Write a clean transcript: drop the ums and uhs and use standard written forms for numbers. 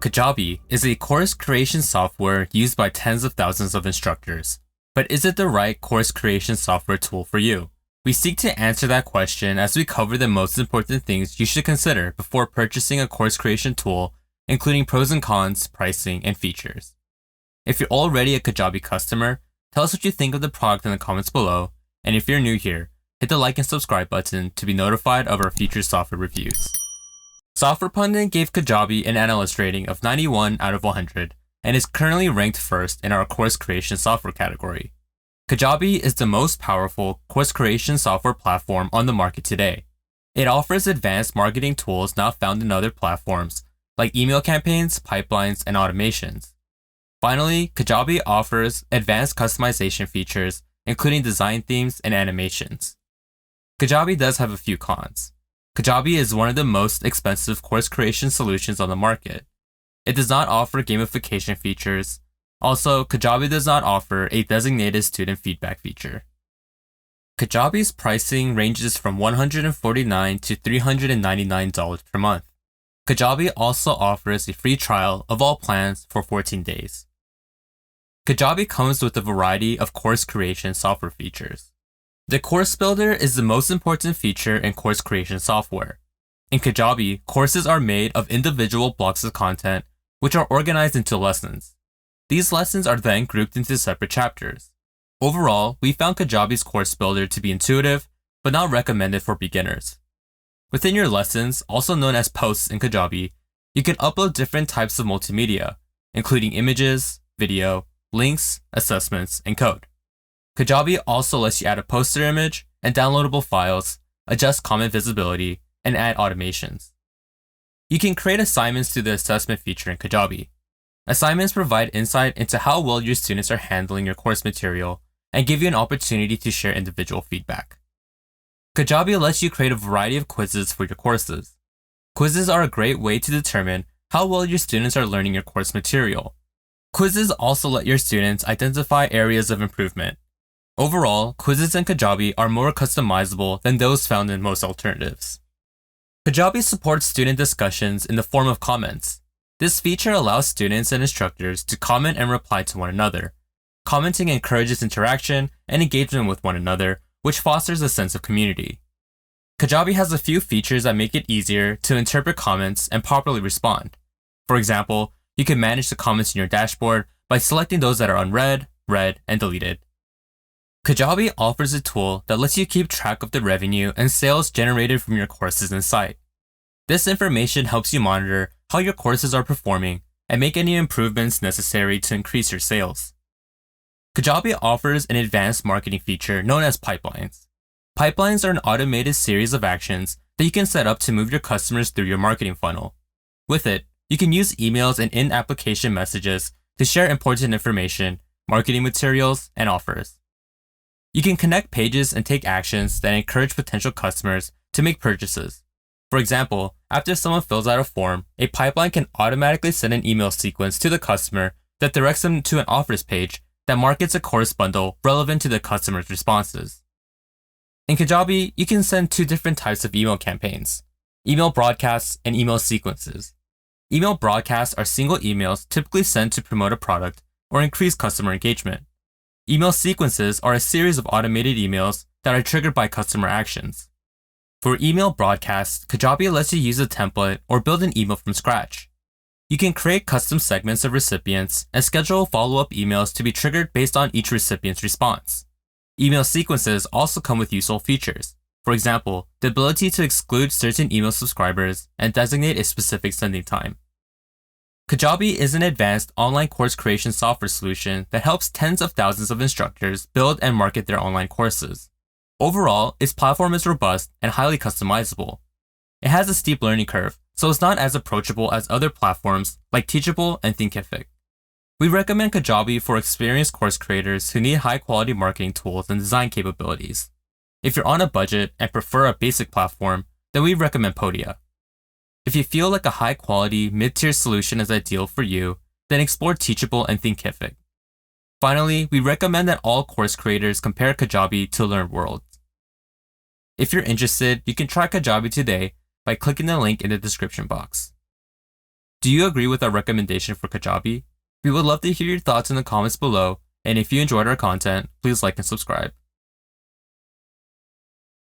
Kajabi is a course creation software used by tens of thousands of instructors. But is it the right course creation software tool for you? We seek to answer that question as we cover the most important things you should consider before purchasing a course creation tool, including pros and cons, pricing, and features. If you're already a Kajabi customer, tell us what you think of the product in the comments below, and if you're new here, hit the like and subscribe button to be notified of our future software reviews. Software Pundit gave Kajabi an analyst rating of 91 out of 100 and is currently ranked first in our course creation software category. Kajabi is the most powerful course creation software platform on the market today. It offers advanced marketing tools not found in other platforms, like email campaigns, pipelines, and automations. Finally, Kajabi offers advanced customization features, including design themes and animations. Kajabi does have a few cons. Kajabi is one of the most expensive course creation solutions on the market. It does not offer gamification features. Also, Kajabi does not offer a designated student feedback feature. Kajabi's pricing ranges from $149 to $399 per month. Kajabi also offers a free trial of all plans for 14 days. Kajabi comes with a variety of course creation software features. The course builder is the most important feature in course creation software. In Kajabi, courses are made of individual blocks of content, which are organized into lessons. These lessons are then grouped into separate chapters. Overall, we found Kajabi's course builder to be intuitive, but not recommended for beginners. Within your lessons, also known as posts in Kajabi, you can upload different types of multimedia, including images, video, links, assessments, and code. Kajabi also lets you add a poster image and downloadable files, adjust comment visibility, and add automations. You can create assignments through the assessment feature in Kajabi. Assignments provide insight into how well your students are handling your course material and give you an opportunity to share individual feedback. Kajabi lets you create a variety of quizzes for your courses. Quizzes are a great way to determine how well your students are learning your course material. Quizzes also let your students identify areas of improvement. Overall, quizzes in Kajabi are more customizable than those found in most alternatives. Kajabi supports student discussions in the form of comments. This feature allows students and instructors to comment and reply to one another. Commenting encourages interaction and engagement with one another, which fosters a sense of community. Kajabi has a few features that make it easier to interpret comments and properly respond. For example, you can manage the comments in your dashboard by selecting those that are unread, read, and deleted. Kajabi offers a tool that lets you keep track of the revenue and sales generated from your courses in sight. This information helps you monitor how your courses are performing and make any improvements necessary to increase your sales. Kajabi offers an advanced marketing feature known as pipelines. Pipelines are an automated series of actions that you can set up to move your customers through your marketing funnel. With it, you can use emails and in-application messages to share important information, marketing materials, and offers. You can connect pages and take actions that encourage potential customers to make purchases. For example, after someone fills out a form, a pipeline can automatically send an email sequence to the customer that directs them to an offers page that markets a course bundle relevant to the customer's responses. In Kajabi, you can send two different types of email campaigns: email broadcasts and email sequences. Email broadcasts are single emails typically sent to promote a product or increase customer engagement. Email sequences are a series of automated emails that are triggered by customer actions. For email broadcasts, Kajabi lets you use a template or build an email from scratch. You can create custom segments of recipients and schedule follow-up emails to be triggered based on each recipient's response. Email sequences also come with useful features. For example, the ability to exclude certain email subscribers and designate a specific sending time. Kajabi is an advanced online course creation software solution that helps tens of thousands of instructors build and market their online courses. Overall, its platform is robust and highly customizable. It has a steep learning curve, so it's not as approachable as other platforms like Teachable and Thinkific. We recommend Kajabi for experienced course creators who need high-quality marketing tools and design capabilities. If you're on a budget and prefer a basic platform, then we recommend Podia. If you feel like a high-quality, mid-tier solution is ideal for you, then explore Teachable and Thinkific. Finally, we recommend that all course creators compare Kajabi to Learn World. If you're interested, you can try Kajabi today by clicking the link in the description box. Do you agree with our recommendation for Kajabi? We would love to hear your thoughts in the comments below, and if you enjoyed our content, please like and subscribe.